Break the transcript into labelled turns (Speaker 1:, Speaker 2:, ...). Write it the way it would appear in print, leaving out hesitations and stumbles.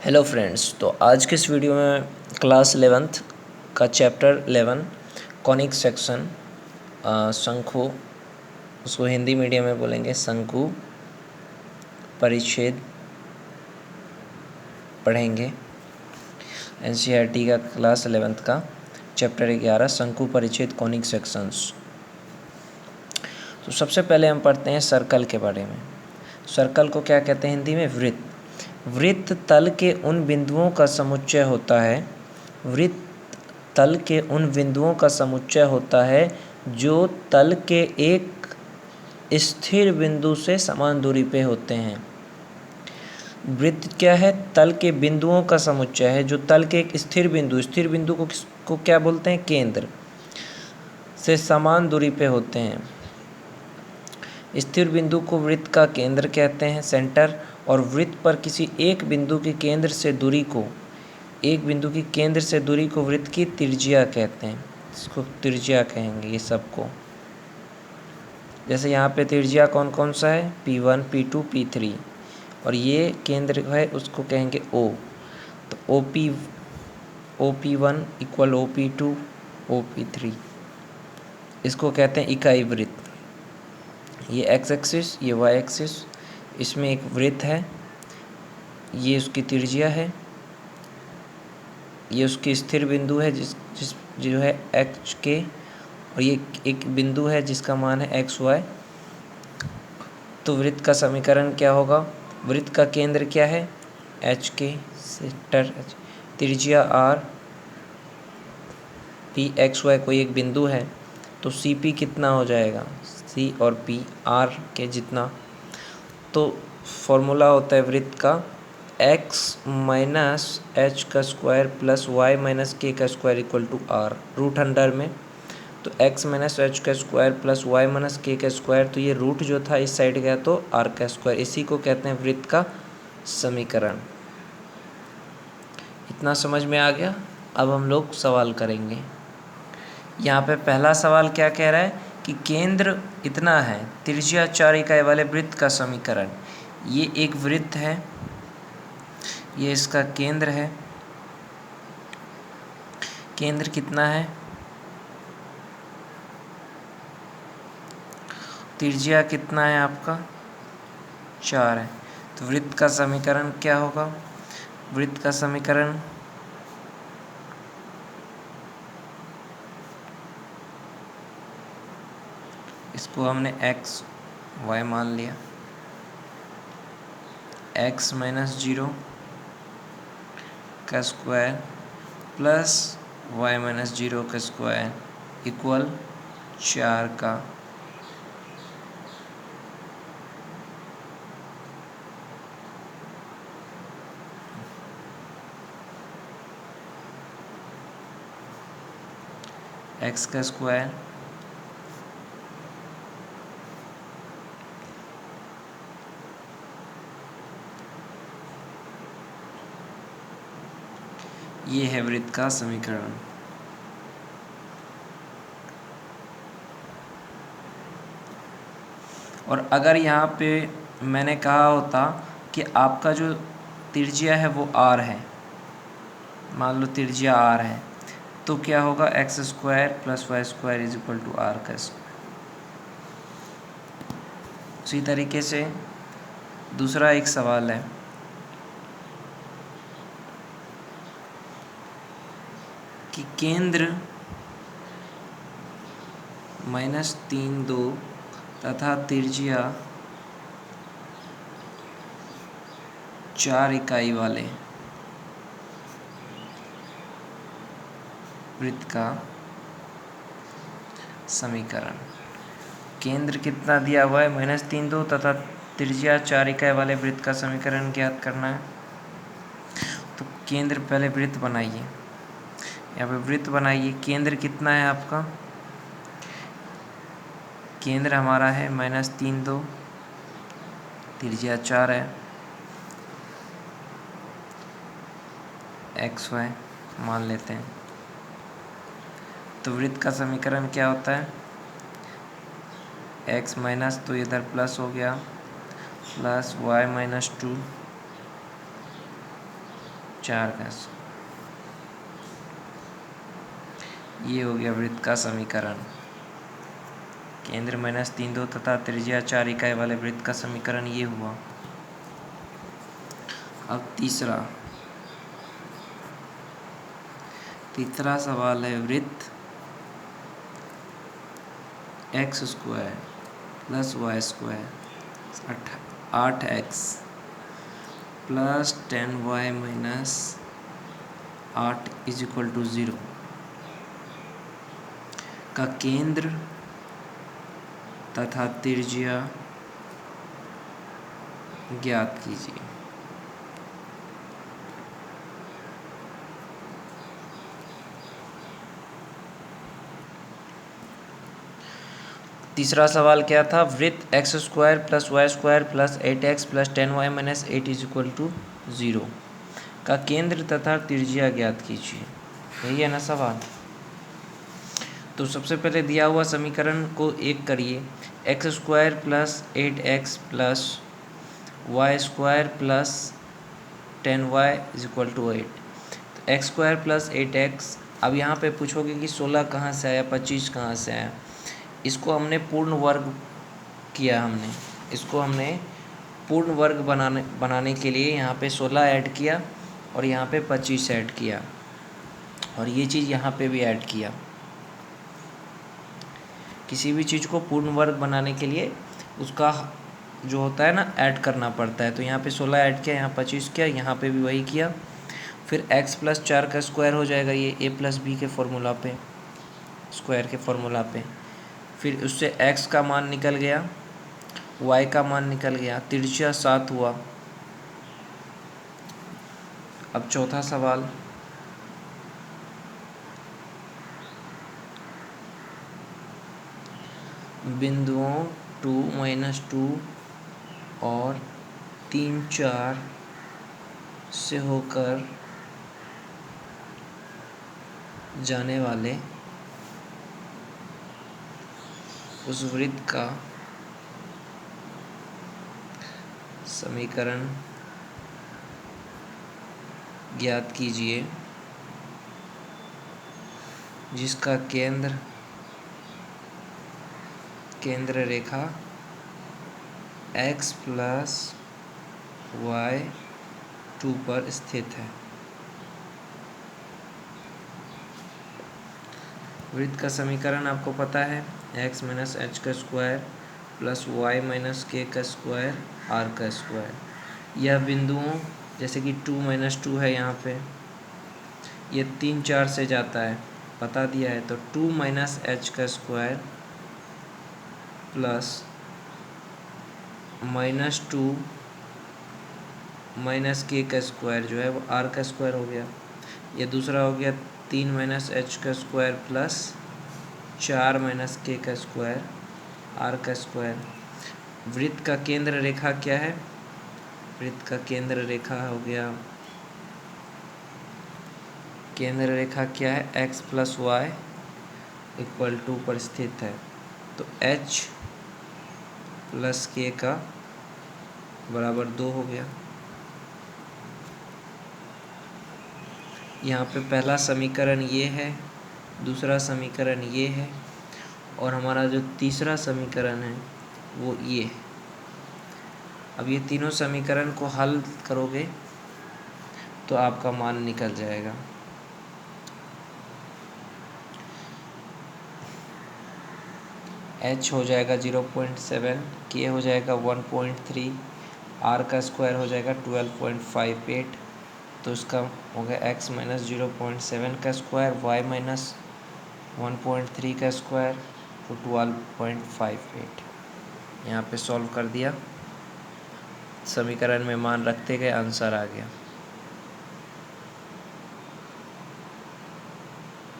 Speaker 1: Hello friends, तो आज के इस वीडियो में क्लास 11th का चैप्टर 11 कॉनिक सेक्शन शंकु, उसको हिंदी मीडियम में बोलेंगे शंकु परिच्छेद पढ़ेंगे। एनसीईआरटी का क्लास 11th का चैप्टर 11 शंकु परिच्छेद कॉनिक सेक्शंस। तो सबसे पहले हम पढ़ते हैं सर्कल के बारे में। सर्कल को क्या कहते हैं हिंदी में? वृत्त। वृत्त तल के उन बिंदुओं का समुच्चय होता है। वृत्त तल के उन बिंदुओं का समुच्चय होता है जो तल के एक स्थिर बिंदु से समान दूरी पे होते हैं। वृत्त क्या है? तल के बिंदुओं का समुच्चय है जो तल के एक स्थिर बिंदु को क्या बोलते हैं? केंद्र से समान दूरी पे होते हैं। स्थिर बिंदु को वृत्त का केंद्र कहते हैं, सेंटर। और वृत्त पर किसी एक बिंदु के केंद्र से दूरी को वृत्त की त्रिज्या कहते हैं। इसको त्रिज्या कहेंगे ये सबको। जैसे यहाँ पे त्रिज्या कौन कौन सा है? P1, P2, P3। और ये केंद्र है, उसको कहेंगे O। तो OP1 इक्वल OP2 OP3, इसको कहते हैं इकाई वृत्त। ये एक्स एक्सिस, ये वाई एक्सिस, इसमें एक वृत्त है, ये उसकी त्रिज्या है, ये उसकी स्थिर बिंदु है जो है एच के, और ये एक बिंदु है जिसका मान है एक्स वाई। तो वृत्त का समीकरण क्या होगा? वृत्त का केंद्र क्या है? एच के, सेंटर त्रिज्या आर, पी एक्स वाई कोई एक बिंदु है, तो सी पी कितना हो जाएगा? सी और पी आर के जितना। तो फॉर्मूला होता है वृत्त का x माइनस एच का square plus Y minus K का square equal to R, root under में। तो x माइनस एच का square plus Y minus K का स्क्वायर, तो ये रूट जो था इस साइड गया तो r का स्क्वायर। इसी को कहते हैं वृत्त का समीकरण। इतना समझ में आ गया? अब हम लोग सवाल करेंगे। यहाँ पे पहला सवाल क्या कह रहा है कि केंद्र इतना है, त्रिज्या 4 इकाई वाले वृत्त का समीकरण। ये एक वृत्त है, ये इसका केंद्र है। केंद्र कितना है? त्रिज्या कितना है आपका? 4 है। तो वृत्त का समीकरण क्या होगा? वृत्त का समीकरण इसको हमने एक्स वाई मान लिया। एक्स माइनस 0 का स्क्वायर प्लस वाई माइनस 0 का स्क्वायर इक्वल 4 का एक्स का स्क्वायर ये है वृत्त का समीकरण। और अगर यहाँ पे मैंने कहा होता कि आपका जो त्रिज्या है वो r है, मान लो त्रिज्या r है, तो क्या होगा? X square plus Y square is equal to R का स्क्वायर। उसी तरीके से दूसरा एक सवाल है कि केंद्र -3, 2 तथा त्रिज्या 4 इकाई वाले वृत्त का समीकरण। केंद्र कितना दिया हुआ है? -3, 2 तथा त्रिज्या 4 इकाई वाले वृत्त का समीकरण ज्ञात करना है। तो केंद्र पहले वृत्त बनाइए, यहाँ पे वृत्त बनाइए। केंद्र कितना है आपका? केंद्र हमारा है -3, 2, त्रिज्या 4 है, एक्स वाई मान लेते हैं। तो वृत्त का समीकरण क्या होता है? x माइनस, तो इधर प्लस हो गया, प्लस y माइनस 2 4 का, ये हो गया वृत्त का समीकरण। केंद्र -3 2 तथा त्रिज्या 4 इकाई वाले वृत्त का समीकरण ये हुआ। अब तीसरा सवाल है वृत्त x² + y² 8x + 10y - 8 = 0 का केंद्र तथा त्रिज्या ज्ञात कीजिए। तीसरा सवाल क्या था? वृत्त x² + y² + 8x + 10y - 8 = 0 का केंद्र तथा त्रिज्या ज्ञात कीजिए। यही है ना सवाल। तो सबसे पहले दिया हुआ समीकरण को एक करिए। x² + 8x + y² + 10y = 8। तो x² + 8x, अब यहाँ पे पूछोगे कि 16 कहाँ से आया, 25 कहाँ से आया। इसको हमने पूर्ण वर्ग किया। इसको हमने पूर्ण वर्ग बनाने के लिए यहाँ पे 16 ऐड किया और यहाँ पे 25 ऐड किया और ये चीज़ यहाँ पे भी ऐड किया। किसी भी चीज़ को पूर्ण वर्ग बनाने के लिए उसका जो होता है ना, ऐड करना पड़ता है। तो यहाँ पे 16 ऐड किया, यहाँ 25 किया, यहाँ पे भी वही किया। फिर x + 4 का स्क्वायर हो जाएगा, ये a + b के फॉर्मूला पे, स्क्वायर के फॉर्मूला पे। फिर उससे x का मान निकल गया, y का मान निकल गया, त्रिज्या 7 हुआ। अब चौथा सवाल, बिंदुओं 2 - 2 और 3 4 से होकर जाने वाले उस वृत्त का समीकरण ज्ञात कीजिए जिसका केंद्र रेखा x + y2 पर स्थित है। वृत्त का समीकरण आपको पता है, x - h² + y - k² r²। यह बिंदुओं जैसे कि 2 - 2 है, यहाँ पे ये 3 4 से जाता है, बता दिया है। तो 2 - h² + -2 - k² जो है वो r² हो गया। ये दूसरा हो गया 3 - h² + 4 - k² r²। वृत्त का केंद्र रेखा क्या है? वृत्त का केंद्र रेखा हो गया, केंद्र रेखा क्या है? x + y = 2 पर स्थित है। तो h + k का बराबर 2 हो गया। यहाँ पे पहला समीकरण ये है, दूसरा समीकरण ये है और हमारा जो तीसरा समीकरण है वो ये है। अब ये तीनों समीकरण को हल करोगे तो आपका मान निकल जाएगा। h हो जाएगा 0.7, k हो जाएगा 1.3, r² हो जाएगा 12.58। तो इसका हो गया x - 0.7 का स्क्वायर, y - 1.3 का स्क्वायर, तो 12.58। यहाँ पे सॉल्व कर दिया, समीकरण में मान रखते गए, आंसर आ गया।